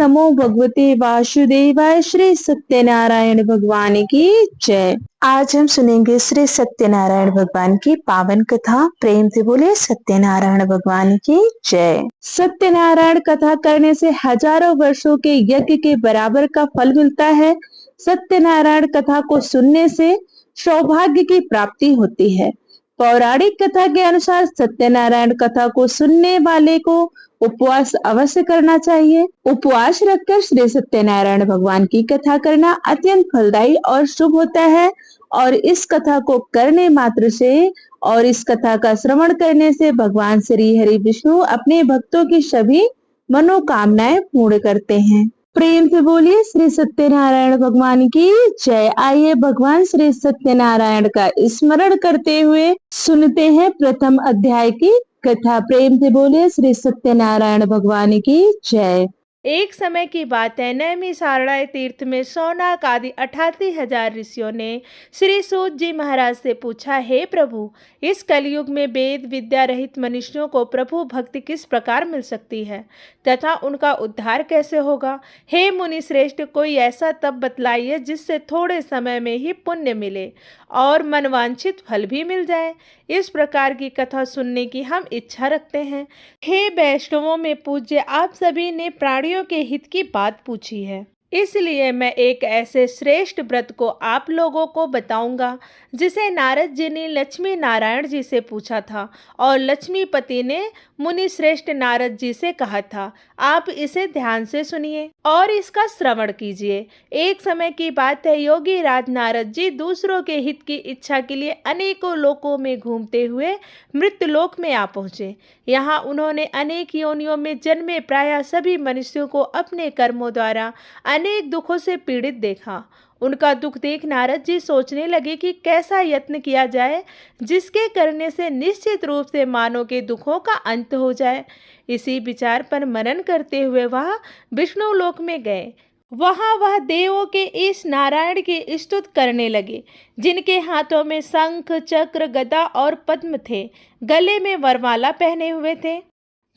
नमो भगवते वासुदेवाय। श्री सत्यनारायण भगवान की जय। आज हम सुनेंगे श्री सत्यनारायण भगवान की पावन कथा। प्रेम से बोले सत्यनारायण भगवान की जय। सत्यनारायण कथा करने से हजारों वर्षों के यज्ञ के बराबर का फल मिलता है। सत्यनारायण कथा को सुनने से सौभाग्य की प्राप्ति होती है। पौराणिक कथा के अनुसार सत्यनारायण कथा को सुनने वाले को उपवास अवश्य करना चाहिए। उपवास रखकर श्री सत्यनारायण भगवान की कथा करना अत्यंत फलदायी और शुभ होता है। और इस कथा को करने मात्र से और इस कथा का श्रवण करने से भगवान श्री हरि विष्णु अपने भक्तों की सभी मनोकामनाएं पूर्ण करते हैं। प्रेम से बोलिए श्री सत्यनारायण भगवान की जय। आइए भगवान श्री सत्यनारायण का स्मरण करते हुए सुनते हैं प्रथम अध्याय की कथा। प्रेम से बोलिए श्री सत्यनारायण भगवान की जय। एक समय की बात है, नैमिषारण्य तीर्थ में शौनक आदि 88,000 ऋषियों ने श्री सूत जी महाराज से पूछा, हे प्रभु, इस कलयुग में वेद विद्या रहित मनुष्यों को प्रभु भक्ति किस प्रकार मिल सकती है तथा उनका उद्धार कैसे होगा? हे मुनि श्रेष्ठ, कोई ऐसा तप बतलाइए जिससे थोड़े समय में ही पुण्य मिले और मनवांछित फल भी मिल जाए। इस प्रकार की कथा सुनने की हम इच्छा रखते हैं। हे वैष्णवों में पूज्य, आप सभी ने प्राणियों के हित की बात पूछी है, इसलिए मैं एक ऐसे श्रेष्ठ व्रत को आप लोगों को बताऊंगा जिसे नारद जी ने लक्ष्मी नारायण जी से पूछा था और लक्ष्मीपति ने मुनि श्रेष्ठ नारद जी से कहा था। आप इसे ध्यान से सुनिए और इसका श्रवण कीजिए। एक समय की बात है, योगी राज नारद जी दूसरों के हित की इच्छा के लिए अनेकों लोकों में घूमते हुए मृत्युलोक में आ पहुँचे। यहाँ उन्होंने अनेक योनियों में जन्मे प्रायः सभी मनुष्यों को अपने कर्मों द्वारा अनेक दुखों से पीड़ित देखा। उनका दुख देख नारद जी सोचने लगे कि कैसा यत्न किया जाए जिसके करने से निश्चित रूप से मानव के दुखों का अंत हो जाए। इसी विचार पर मनन करते हुए वह विष्णु लोक में गए। वहाँ वह देवों के इस नारायण की स्तुति करने लगे, जिनके हाथों में शंख चक्र गदा और पद्म थे, गले में वरमाला पहने हुए थे।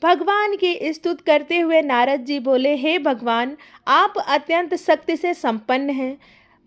भगवान की स्तुति करते हुए नारद जी बोले, हे भगवान, आप अत्यंत शक्ति से संपन्न हैं।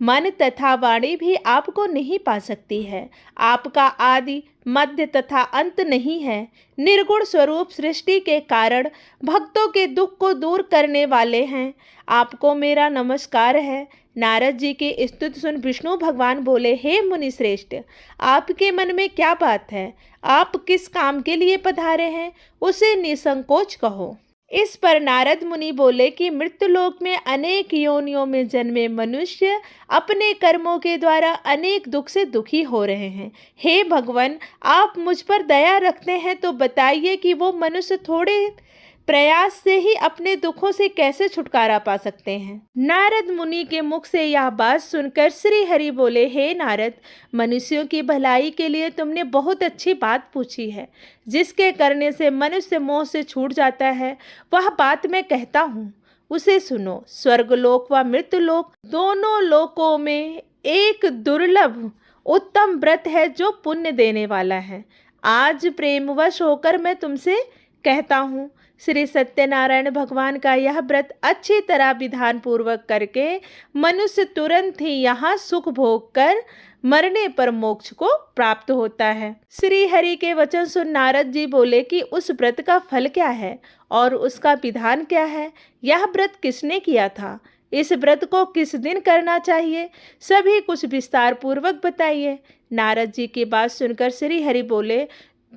मन तथा वाणी भी आपको नहीं पा सकती है। आपका आदि मध्य तथा अंत नहीं है। निर्गुण स्वरूप सृष्टि के कारण भक्तों के दुख को दूर करने वाले हैं। आपको मेरा नमस्कार है। नारद जी की स्तुति सुन विष्णु भगवान बोले, हे मुनि श्रेष्ठ, आपके मन में क्या बात है? आप किस काम के लिए पधारे हैं, उसे निसंकोच कहो। इस पर नारद मुनि बोले कि मृत्युलोक में अनेक योनियों में जन्मे मनुष्य अपने कर्मों के द्वारा अनेक दुख से दुखी हो रहे हैं। हे भगवान, आप मुझ पर दया रखते हैं तो बताइए कि वो मनुष्य थोड़े प्रयास से ही अपने दुखों से कैसे छुटकारा पा सकते हैं। नारद मुनि के मुख से यह बात सुनकर श्री हरि बोले, हे नारद, मनुष्यों की भलाई के लिए तुमने बहुत अच्छी बात पूछी है। जिसके करने से मनुष्य मोह से छूट जाता है, वह बात मैं कहता हूँ, उसे सुनो। स्वर्गलोक व मृत्युलोक दोनों लोकों में एक दुर्लभ उत्तम व्रत है जो पुण्य देने वाला है। आज प्रेमवश होकर मैं तुमसे कहता हूँ, श्री सत्यनारायण भगवान का यह व्रत अच्छी तरह विधान पूर्वक करके मनुष्य तुरंत ही यहाँ सुख भोग कर मरने पर मोक्ष को प्राप्त होता है। श्री हरि के वचन सुन नारद जी बोले कि उस व्रत का फल क्या है और उसका विधान क्या है? यह व्रत किसने किया था? इस व्रत को किस दिन करना चाहिए? सभी कुछ विस्तार पूर्वक बताइए। नारद जी की बात सुनकर श्री हरि बोले,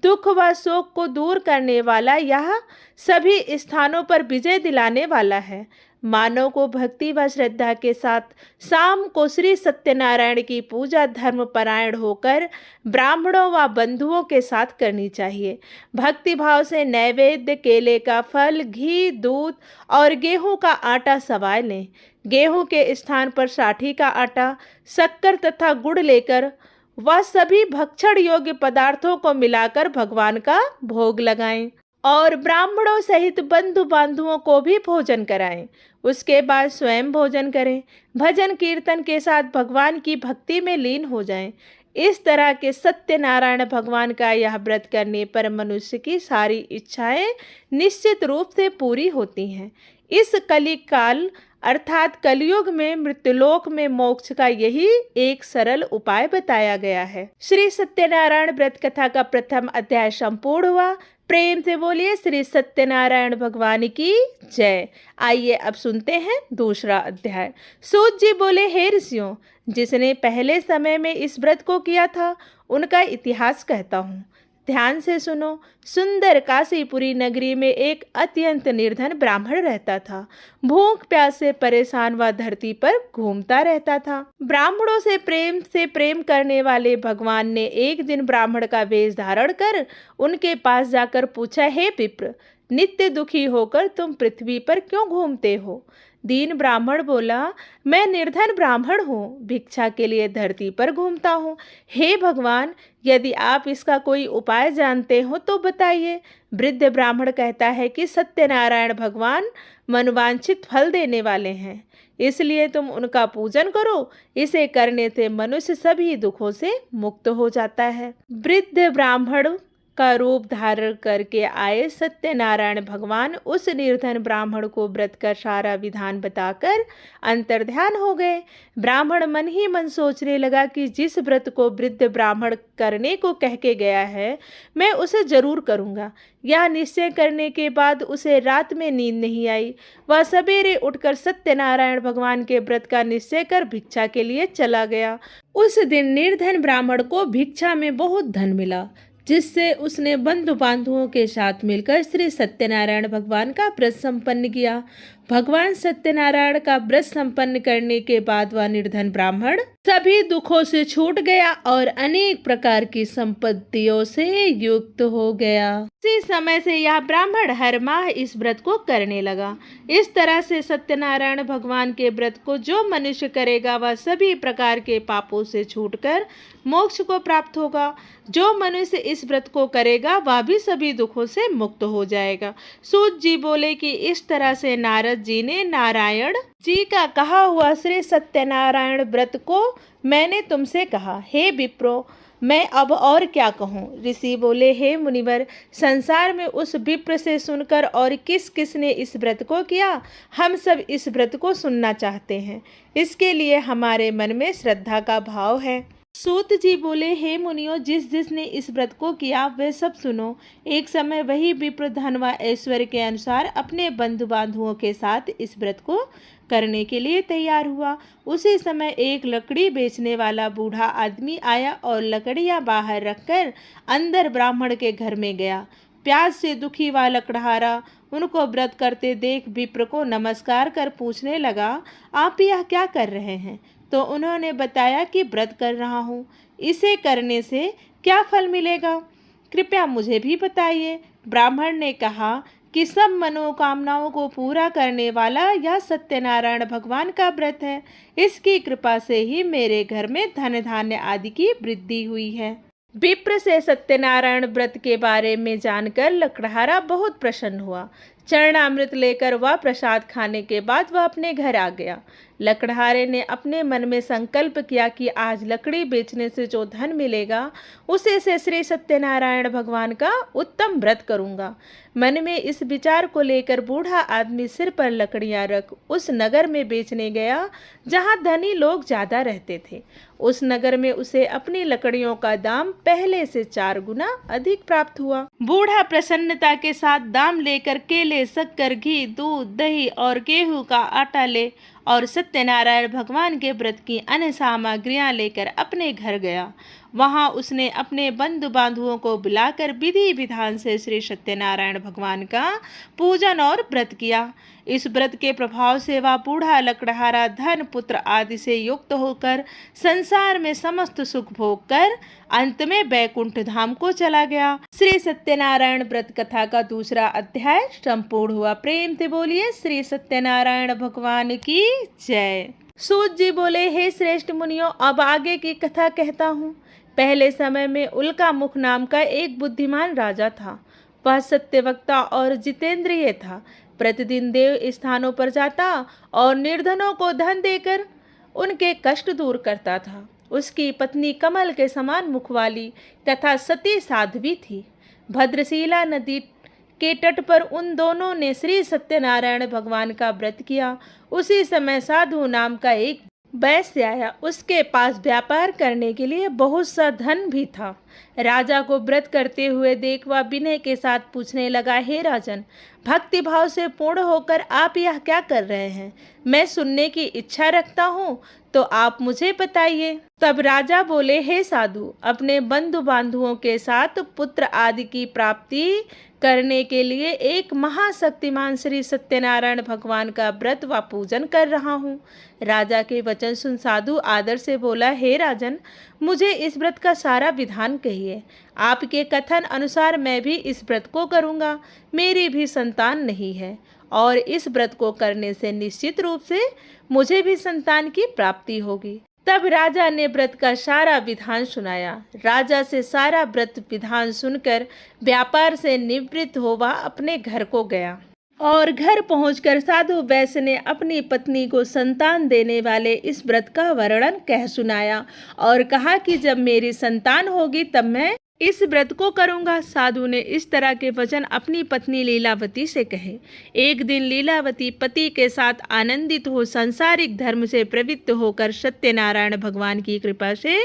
दुख व शोक को दूर करने वाला यह सभी स्थानों पर विजय दिलाने वाला है। मानव को भक्ति व श्रद्धा के साथ शाम को श्री सत्यनारायण की पूजा धर्म परायण होकर ब्राह्मणों व बंधुओं के साथ करनी चाहिए। भक्ति भाव से नैवेद्य, केले का फल, घी, दूध और गेहूं का आटा सवाय लें। गेहूं के स्थान पर साठी का आटा, शक्कर तथा गुड़ लेकर वह सभी भक्षण योग्य पदार्थों को मिलाकर भगवान का भोग लगाएं और ब्राह्मणों सहित बंधु बांधुओं को भी भोजन कराएं। उसके बाद स्वयं भोजन करें। भजन कीर्तन के साथ भगवान की भक्ति में लीन हो जाएं। इस तरह के सत्यनारायण भगवान का यह व्रत करने पर मनुष्य की सारी इच्छाएं निश्चित रूप से पूरी होती हैं। इस कलिकाल अर्थात कलयुग में मृत्युलोक में मोक्ष का यही एक सरल उपाय बताया गया है। श्री सत्यनारायण व्रत कथा का प्रथम अध्याय संपूर्ण हुआ। प्रेम से बोलिए श्री सत्यनारायण भगवान की जय। आइए अब सुनते हैं दूसरा अध्याय। सूत जी बोले, हे ऋषियों, जिसने पहले समय में इस व्रत को किया था उनका इतिहास कहता हूँ, ध्यान से सुनो। सुंदर काशीपुरी नगरी में एक अत्यंत निर्धन ब्राह्मण रहता था। भूख प्यास से परेशान वह धरती पर घूमता रहता था। ब्राह्मणों से प्रेम करने वाले भगवान ने एक दिन ब्राह्मण का वेश धारण कर उनके पास जाकर पूछा, हे विप्र, नित्य दुखी होकर तुम पृथ्वी पर क्यों घूमते हो? दीन ब्राह्मण बोला, मैं निर्धन ब्राह्मण हूँ, भिक्षा के लिए धरती पर घूमता हूँ। हे भगवान, यदि आप इसका कोई उपाय जानते हो तो बताइए। वृद्ध ब्राह्मण कहता है कि सत्यनारायण भगवान मनवांछित फल देने वाले हैं, इसलिए तुम उनका पूजन करो। इसे करने से मनुष्य सभी दुखों से मुक्त हो जाता है। वृद्ध ब्राह्मण का रूप धारण करके आए सत्यनारायण भगवान उस निर्धन ब्राह्मण को व्रत का सारा विधान बताकर अंतर्ध्यान हो गए। ब्राह्मण मन ही मन सोचने लगा कि जिस व्रत को वृद्ध ब्राह्मण करने को कह के गया है, मैं उसे जरूर करूँगा। यह निश्चय करने के बाद उसे रात में नींद नहीं आई। वह सवेरे उठकर सत्यनारायण भगवान के व्रत का निश्चय कर भिक्षा के लिए चला गया। उस दिन निर्धन ब्राह्मण को भिक्षा में बहुत धन मिला, जिससे उसने बंधु बांधुओं के साथ मिलकर श्री सत्यनारायण भगवान का व्रत संपन्न किया। भगवान सत्यनारायण का व्रत संपन्न करने के बाद वह निर्धन ब्राह्मण सभी दुखों से छूट गया और अनेक प्रकार की संपत्तियों से युक्त हो गया। इसी समय से यह ब्राह्मण हर माह इस व्रत को करने लगा। इस तरह से सत्यनारायण भगवान के व्रत को जो मनुष्य करेगा वह सभी प्रकार के पापों से छूटकर मोक्ष को प्राप्त होगा। जो मनुष्य इस व्रत को करेगा वह भी सभी दुखों से मुक्त हो जाएगा। सूत जी बोले कि इस तरह से नारद जी ने नारायण जी का कहा हुआ श्री सत्यनारायण व्रत को मैंने तुमसे कहा। हे विप्रो, मैं अब और क्या कहूँ? ऋषि बोले, हे मुनिवर, संसार में उस विप्र से सुनकर और किस किस ने इस व्रत को किया, हम सब इस व्रत को सुनना चाहते हैं। इसके लिए हमारे मन में श्रद्धा का भाव है। सूत जी बोले, हे मुनियों, जिस जिसने इस व्रत को किया वे सब सुनो। एक समय वही विप्र धन व ऐश्वर्य के अनुसार अपने बंधु बांधुओं के साथ इस व्रत को करने के लिए तैयार हुआ। उसी समय एक लकड़ी बेचने वाला बूढ़ा आदमी आया और लकड़ियां बाहर रखकर अंदर ब्राह्मण के घर में गया। प्यास से दुखी हुआ लकड़हारा उनको व्रत करते देख विप्र को नमस्कार कर पूछने लगा, आप यह क्या कर रहे हैं? तो उन्होंने बताया कि व्रत कर रहा हूँ। इसे करने से क्या फल मिलेगा, कृपया मुझे भी बताइए। ब्राह्मण ने कहा कि सब मनोकामनाओं को पूरा करने वाला यह सत्यनारायण भगवान का व्रत है। इसकी कृपा से ही मेरे घर में धन धान्य आदि की वृद्धि हुई है। विप्र से सत्यनारायण व्रत के बारे में जानकर लकड़हारा बहुत प्रसन्न हुआ। चरणामृत लेकर वह प्रसाद खाने के बाद वह अपने घर आ गया। लकड़हारे ने अपने मन में संकल्प किया कि आज लकड़ी बेचने से जो धन मिलेगा उसे से श्री सत्यनारायण भगवान का उत्तम व्रत करूंगा। मन में इस विचार को लेकर बूढ़ा आदमी सिर पर लकड़ियां रख उस नगर में बेचने गया जहां धनी लोग ज्यादा रहते थे। उस नगर में उसे अपनी लकड़ियों का दाम पहले से 4 गुना अधिक प्राप्त हुआ। बूढ़ा प्रसन्नता के साथ दाम लेकर केले, शक्कर, घी, दूध, दही और गेहूं का आटा ले और सत्यनारायण भगवान के व्रत की अन्य सामग्रियां लेकर अपने घर गया। वहां उसने अपने बंधु बांधुओं को बुलाकर विधि विधान से श्री सत्यनारायण भगवान का पूजन और व्रत किया। इस व्रत के प्रभाव से वह बूढ़ा लकड़हारा धन पुत्र आदि से युक्त होकर संसार में समस्त सुख भोग कर अंत में बैकुंठ धाम को चला गया। श्री सत्यनारायण व्रत कथा का दूसरा अध्याय संपूर्ण हुआ। प्रेम से बोलिए श्री सत्यनारायण भगवान की जय। सूत जी बोले, हे श्रेष्ठ मुनियों, अब आगे की कथा कहता हूँ। पहले समय में उल्का मुख नाम का एक बुद्धिमान राजा था। वह सत्यवक्ता और जितेंद्रिय था। प्रतिदिन देव स्थानों पर जाता और निर्धनों को धन देकर उनके कष्ट दूर करता था। उसकी पत्नी कमल के समान मुख वाली तथा सती साध्वी थी। भद्रशिला नदी के तट पर उन दोनों ने श्री सत्यनारायण भगवान का व्रत किया। उसी समय साधु नाम का एक वैश्य आया। उसके पास व्यापार करने के लिए बहुत सा धन भी था। राजा को व्रत करते हुए देख वह विनय के साथ पूछने लगा, हे राजन, भक्ति भाव से पूर्ण होकर आप यह क्या कर रहे हैं? मैं सुनने की इच्छा रखता हूँ, तो आप मुझे बताइए। तब राजा बोले, हे साधु, अपने बंधु बांधुओं के साथ पुत्र आदि की प्राप्ति करने के लिए एक महाशक्तिमान श्री सत्यनारायण भगवान का व्रत व पूजन कर रहा हूँ। राजा के वचन सुन साधु आदर से बोला, हे राजन, मुझे इस व्रत का सारा विधान कहिए। आपके कथन अनुसार मैं भी इस व्रत को करूँगा। मेरी भी संतान नहीं है और इस व्रत को करने से निश्चित रूप से मुझे भी संतान की प्राप्ति होगी। तब राजा ने व्रत का सारा विधान सुनाया। राजा से सारा व्रत विधान सुनकर व्यापार से निवृत्त हो वह अपने घर को गया और घर पहुंचकर साधु वैश्य ने अपनी पत्नी को संतान देने वाले इस व्रत का वर्णन कह सुनाया और कहा कि जब मेरी संतान होगी तब मैं इस व्रत को करूंगा। साधु ने इस तरह के वचन अपनी पत्नी लीलावती से कहे। एक दिन लीलावती पति के साथ आनंदित हो सांसारिक धर्म से प्रवृत्त होकर सत्यनारायण भगवान की कृपा से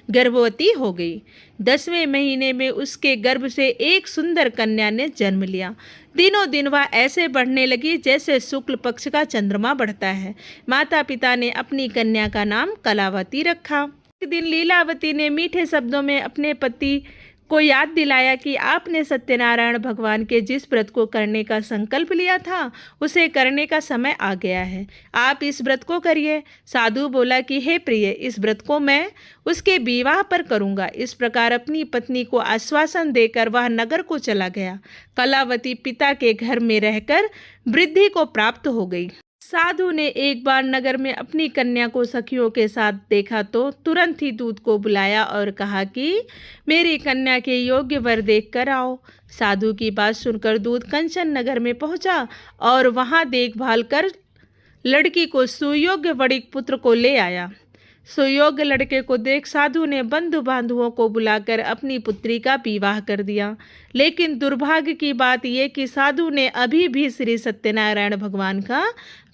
गर्भवती हो गई। 10वें महीने में उसके गर्भ से एक सुंदर कन्या ने जन्म लिया। दिनों दिन वह ऐसे बढ़ने लगी जैसे शुक्ल पक्ष का चंद्रमा बढ़ता है। माता पिता ने अपनी कन्या का नाम कलावती रखा। एक दिन लीलावती ने मीठे शब्दों में अपने पति को याद दिलाया कि आपने सत्यनारायण भगवान के जिस व्रत को करने का संकल्प लिया था उसे करने का समय आ गया है। आप इस व्रत को करिए। साधु बोला कि हे प्रिय, इस व्रत को मैं उसके विवाह पर करूंगा। इस प्रकार अपनी पत्नी को आश्वासन देकर वह नगर को चला गया। कलावती पिता के घर में रहकर वृद्धि को प्राप्त हो गई। साधु ने एक बार नगर में अपनी कन्या को सखियों के साथ देखा तो तुरंत ही दूत को बुलाया और कहा कि मेरी कन्या के योग्य वर देख कर आओ। साधु की बात सुनकर दूत कंचन नगर में पहुंचा और वहां देखभाल कर लड़की को सुयोग्य वणिक पुत्र को ले आया। सुयोग्य लड़के को देख साधु ने बंधु बांधुओं को बुलाकर अपनी पुत्री का विवाह कर दिया। लेकिन दुर्भाग्य की बात यह कि साधु ने अभी भी श्री सत्यनारायण भगवान का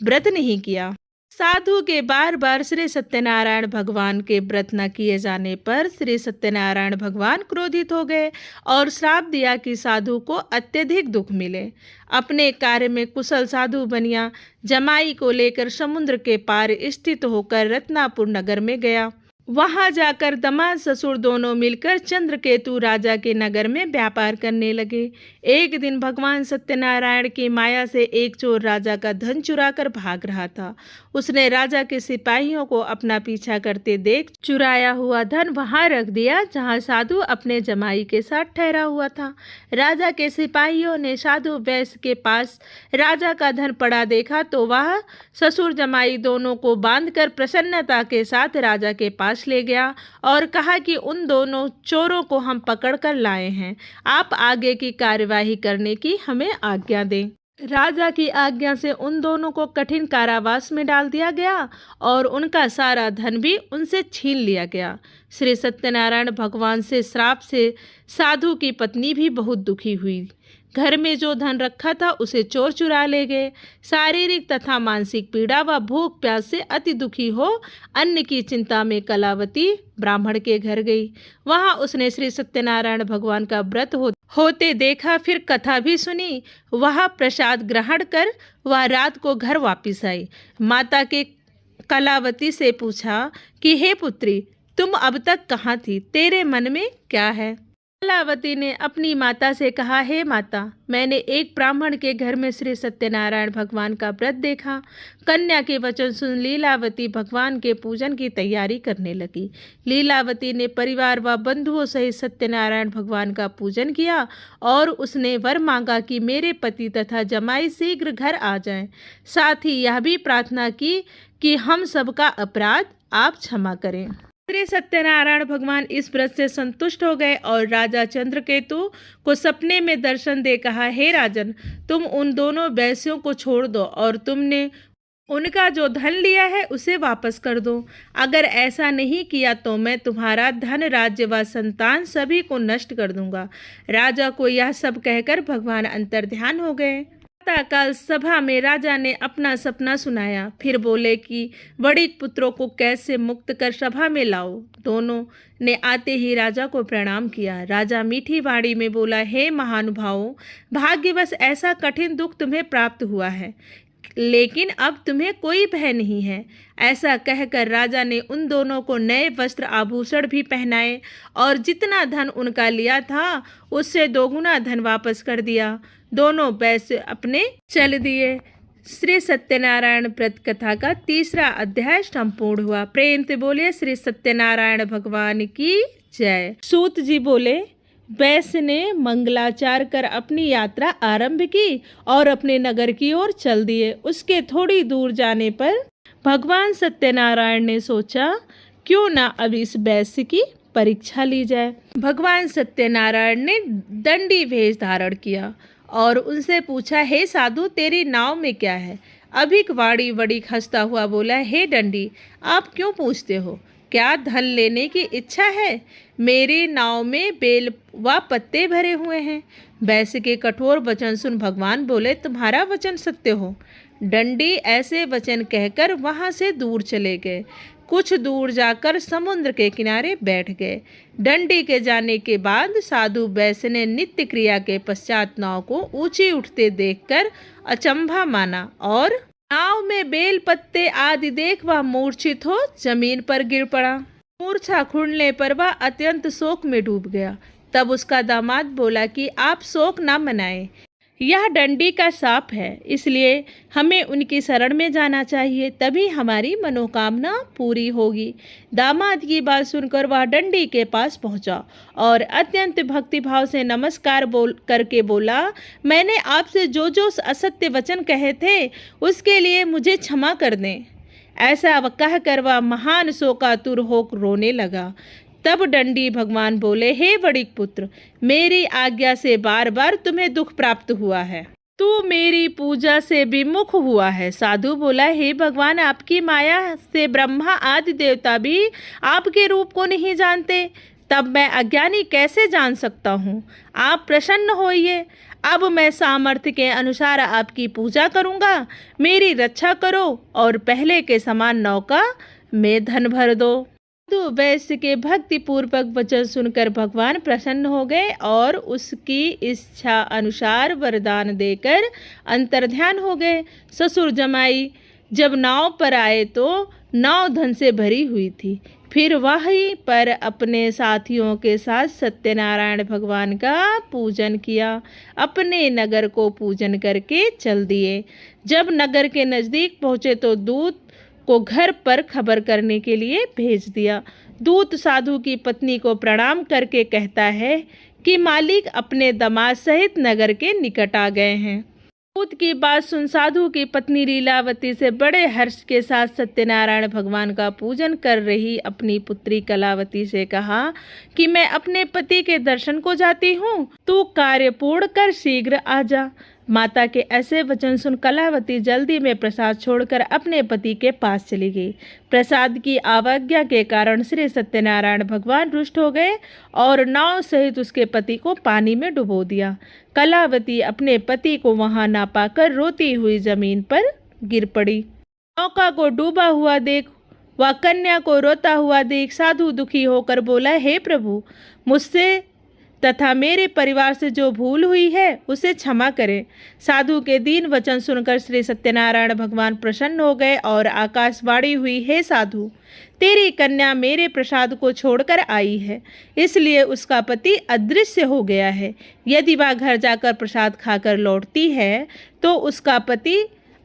व्रत नहीं किया। साधु के बार बार श्री सत्यनारायण भगवान के व्रत न किए जाने पर श्री सत्यनारायण भगवान क्रोधित हो गए और श्राप दिया कि साधु को अत्यधिक दुख मिले। अपने कार्य में कुशल साधु बनिया जमाई को लेकर समुद्र के पार स्थित होकर रत्नापुर नगर में गया। वहां जाकर दामाद ससुर दोनों मिलकर चंद्रकेतु राजा के नगर में व्यापार करने लगे। एक दिन भगवान सत्यनारायण की माया से एक चोर राजा का धन चुराकर भाग रहा था। उसने राजा के सिपाहियों को अपना पीछा करते देख चुराया हुआ धन वहां रख दिया जहां साधु अपने जमाई के साथ ठहरा हुआ था। राजा के सिपाहियों ने साधु वैश्य के पास राजा का धन पड़ा देखा तो वह ससुर जमाई दोनों को बांधकर प्रसन्नता के साथ राजा के पास ले गया और कहा कि उन दोनों चोरों को हम पकड़ कर लाए हैं, आप आगे की कार्यवाही करने की हमें आज्ञा दें। राजा की आज्ञा से उन दोनों को कठिन कारावास में डाल दिया गया और उनका सारा धन भी उनसे छीन लिया गया। श्री सत्यनारायण भगवान से श्राप से साधु की पत्नी भी बहुत दुखी हुई। घर में जो धन रखा था उसे चोर चुरा ले गए। शारीरिक तथा मानसिक पीड़ा व भूख प्यास से अति दुखी हो अन्न की चिंता में कलावती ब्राह्मण के घर गई। वहां उसने श्री सत्यनारायण भगवान का व्रत होते देखा, फिर कथा भी सुनी। वह प्रसाद ग्रहण कर वह रात को घर वापिस आई। माता के कलावती से पूछा कि हे पुत्री, तुम अब तक कहाँ थी? तेरे मन में क्या है? कलावती ने अपनी माता से कहा, हे माता, मैंने एक ब्राह्मण के घर में श्री सत्यनारायण भगवान का व्रत देखा। कन्या के वचन सुन लीलावती भगवान के पूजन की तैयारी करने लगी। लीलावती ने परिवार व बंधुओं सहित सत्यनारायण भगवान का पूजन किया और उसने वर मांगा कि मेरे पति तथा जमाई शीघ्र घर आ जाएं। साथ ही यह भी प्रार्थना की कि हम सबका अपराध आप क्षमा करें। श्री सत्यनारायण भगवान इस व्रत से संतुष्ट हो गए और राजा चंद्रकेतु को सपने में दर्शन दे कहा, हे राजन, तुम उन दोनों वैश्यों को छोड़ दो और तुमने उनका जो धन लिया है उसे वापस कर दो। अगर ऐसा नहीं किया तो मैं तुम्हारा धन, राज्य व संतान सभी को नष्ट कर दूंगा। राजा को यह सब कहकर भगवान अंतर्ध्यान हो गए। प्रातःकाल सभा में राजा ने अपना सपना सुनाया। फिर बोले कि बड़े पुत्रों को कैसे मुक्त कर सभा में लाओ। दोनों ने आते ही राजा को प्रणाम किया। राजा मीठी वाणी में बोला, हे महानुभावों, भाग्यवश ऐसा कठिन दुख तुम्हें प्राप्त हुआ है, लेकिन अब तुम्हें कोई भय नहीं है। ऐसा कहकर राजा ने उन दोनों को नए वस्त्र आभूषण भी पहनाए और जितना धन उनका लिया था उससे दोगुना धन वापस कर दिया। दोनों पैसे अपने चल दिए। श्री सत्यनारायण व्रत कथा का 3रा अध्याय संपूर्ण हुआ। प्रेम से बोले श्री सत्यनारायण भगवान की जय। सूत जी बोले, वैश्य ने मंगलाचार कर अपनी यात्रा आरंभ की और अपने नगर की ओर चल दिए। उसके थोड़ी दूर जाने पर भगवान सत्यनारायण ने सोचा, क्यों ना अब इस वैश्य की परीक्षा ली जाए। भगवान सत्यनारायण ने दंडी वेश धारण किया और उनसे पूछा, हे साधु, तेरी नाव में क्या है? अभिक वाणी बड़ी हंसता हुआ बोला, हे दंडी, आप क्यों पूछते हो? क्या धन लेने की इच्छा है? मेरी नाव में बेल व पत्ते भरे हुए हैं। वैश्य के कठोर वचन सुन भगवान बोले, तुम्हारा वचन सत्य हो। दंडी ऐसे वचन कहकर वहां से दूर चले गए। कुछ दूर जाकर समुद्र के किनारे बैठ गए। दंडी के जाने के बाद साधु वैश्य ने नित्य क्रिया के पश्चात नाव को ऊंची उठते देखकर अचंभा माना और नाव में बेल पत्ते आदि देख वह मूर्छित हो जमीन पर गिर पड़ा। मूर्छा खुलने पर वह अत्यंत शोक में डूब गया। तब उसका दामाद बोला कि आप शोक न मनाएं, यह दंडी का शाप है, इसलिए हमें उनकी शरण में जाना चाहिए, तभी हमारी मनोकामना पूरी होगी। दामाद की बात सुनकर वह दंडी के पास पहुंचा और अत्यंत भक्तिभाव से नमस्कार करके बोला, मैंने आपसे जो जो असत्य वचन कहे थे उसके लिए मुझे क्षमा कर दें। ऐसा कहकर वह महान शोकातुर हो रोने लगा। तब दंडी भगवान बोले, हे बड़िक पुत्र, मेरी आज्ञा से बार बार तुम्हें दुख प्राप्त हुआ है। तू मेरी पूजा से विमुख हुआ है। साधु बोला, हे भगवान, आपकी माया से ब्रह्मा आदि देवता भी आपके रूप को नहीं जानते, तब मैं अज्ञानी कैसे जान सकता हूँ? आप प्रसन्न होइए। अब मैं सामर्थ्य के अनुसार आपकी पूजा करूँगा। मेरी रक्षा करो और पहले के समान नौका में धन भर दो। तो वैश्य के भक्ति पूर्वक वचन सुनकर भगवान प्रसन्न हो गए और उसकी इच्छा अनुसार वरदान देकर अंतर्ध्यान हो गए। ससुर जमाई जब नाव पर आए तो नाव धन से भरी हुई थी। फिर वहीं पर अपने साथियों के साथ सत्यनारायण भगवान का पूजन किया। अपने नगर को पूजन करके चल दिए। जब नगर के नज़दीक पहुँचे तो दूत को घर पर खबर करने के लिए भेज दिया। दूत साधु की पत्नी को प्रणाम करके कहता है कि मालिक अपने दामाद सहित नगर के निकट आ गए हैं। दूत की बात सुन साधु की पत्नी लीलावती से बड़े हर्ष के साथ सत्यनारायण भगवान का पूजन कर रही अपनी पुत्री कलावती से कहा कि मैं अपने पति के दर्शन को जाती हूँ, तू कार्य पूर्ण कर शीघ्र आ जा। माता के ऐसे वचन सुन कलावती जल्दी में प्रसाद छोड़कर अपने पति के पास चली गई। प्रसाद की अवज्ञा के कारण श्री सत्यनारायण भगवान रुष्ट हो गए और नाव सहित उसके पति को पानी में डुबो दिया। कलावती अपने पति को वहां ना पाकर रोती हुई जमीन पर गिर पड़ी। नौका को डूबा हुआ देख वह कन्या को रोता हुआ देख साधु दुखी होकर बोला, हे प्रभु, मुझसे तथा मेरे परिवार से जो भूल हुई है उसे क्षमा करें। साधु के दीन वचन सुनकर श्री सत्यनारायण भगवान प्रसन्न हो गए और आकाशवाणी हुई, हे साधु, तेरी कन्या मेरे प्रसाद को छोड़कर आई है, इसलिए उसका पति अदृश्य हो गया है। यदि वह घर जाकर प्रसाद खाकर लौटती है तो उसका पति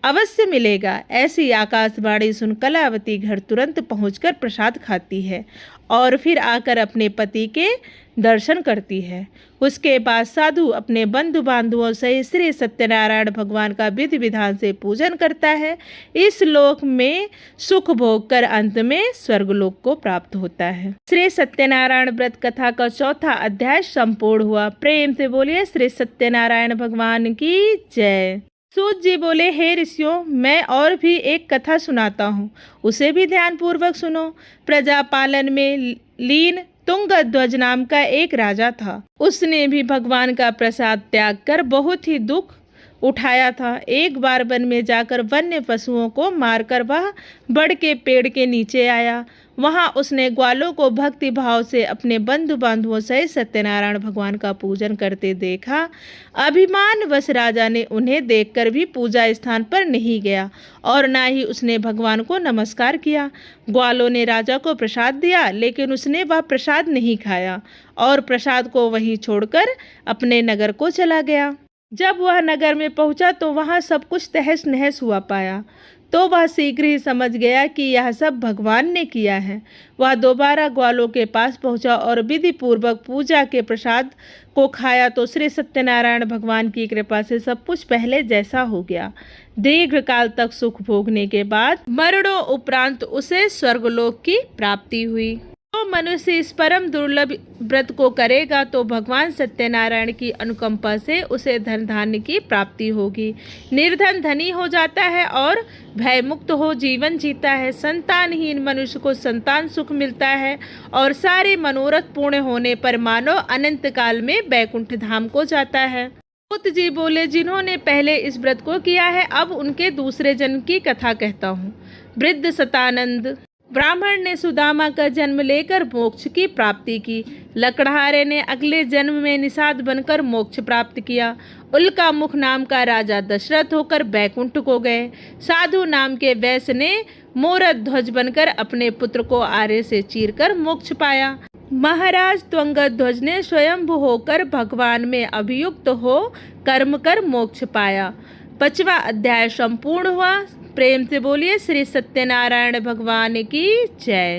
अवश्य मिलेगा। ऐसी आकाशवाणी सुन कलावती घर तुरंत पहुंचकर प्रसाद खाती है और फिर आकर अपने पति के दर्शन करती है। उसके बाद साधु अपने बंधु बांधवों सहित श्री सत्यनारायण भगवान का विधि विधान से पूजन करता है। इस लोक में सुख भोग कर अंत में स्वर्गलोक को प्राप्त होता है। श्री सत्यनारायण व्रत कथा का 4था अध्याय संपूर्ण हुआ। प्रेम से बोलिए श्री सत्यनारायण भगवान की जय। सूत जी बोले, हे ऋषियों, मैं और भी एक कथा सुनाता हूँ, उसे भी ध्यानपूर्वक सुनो। प्रजापालन में लीन तुंगध्वज नाम का एक राजा था। उसने भी भगवान का प्रसाद त्याग कर बहुत ही दुख उठाया था। एक बार वन में जाकर वन्य पशुओं को मारकर वह बड़ के पेड़ के नीचे आया। वहां उसने ग्वालों को भक्ति भाव से अपने बंधु बांधवों सहित सत्यनारायण भगवान का पूजन करते देखा। अभिमानवश राजा ने उन्हें देखकर भी पूजा स्थान पर नहीं गया और ना ही उसने भगवान को नमस्कार किया। ग्वालों ने राजा को प्रसाद दिया, लेकिन उसने वह प्रसाद नहीं खाया और प्रसाद को वहीं छोड़कर अपने नगर को चला गया। जब वह नगर में पहुंचा तो वहां सब कुछ तहस नहस हुआ पाया, तो वह शीघ्र ही समझ गया कि यह सब भगवान ने किया है। वह दोबारा ग्वालों के पास पहुंचा और विधि पूर्वक पूजा के प्रसाद को खाया तो श्री सत्यनारायण भगवान की कृपा से सब कुछ पहले जैसा हो गया। दीर्घ काल तक सुख भोगने के बाद मरणों उपरांत उसे स्वर्गलोक की प्राप्ति हुई। तो मनुष्य इस परम दुर्लभ व्रत को करेगा तो भगवान सत्यनारायण की अनुकंपा से उसे धन धान्य की प्राप्ति होगी। निर्धन धनी हो जाता है और भय मुक्त हो जीवन जीता है। संतानहीन मनुष्य को संतान सुख मिलता है और सारे मनोरथ पूर्ण होने पर मानव अनंत काल में बैकुंठ धाम को जाता है। सूत जी बोले, जिन्होंने पहले इस व्रत को किया है, अब उनके दूसरे जन्म की कथा कहता हूँ। वृद्ध सतानंद ब्राह्मण ने सुदामा का जन्म लेकर मोक्ष की प्राप्ति की। लकड़हारे ने अगले जन्म में निषाद बनकर मोक्ष प्राप्त किया। उल्का मुख नाम का राजा दशरथ होकर बैकुंठ को गए। साधु नाम के वैश्य ने मोरद ध्वज बनकर अपने पुत्र को आरे से चीरकर मोक्ष पाया। महाराज त्वंगध्वज ने स्वयंभू होकर भगवान में अभियुक्त हो कर्म कर मोक्ष पाया। 5वां अध्याय संपूर्ण हुआ। प्रेम से बोलिए श्री सत्यनारायण भगवान की जय।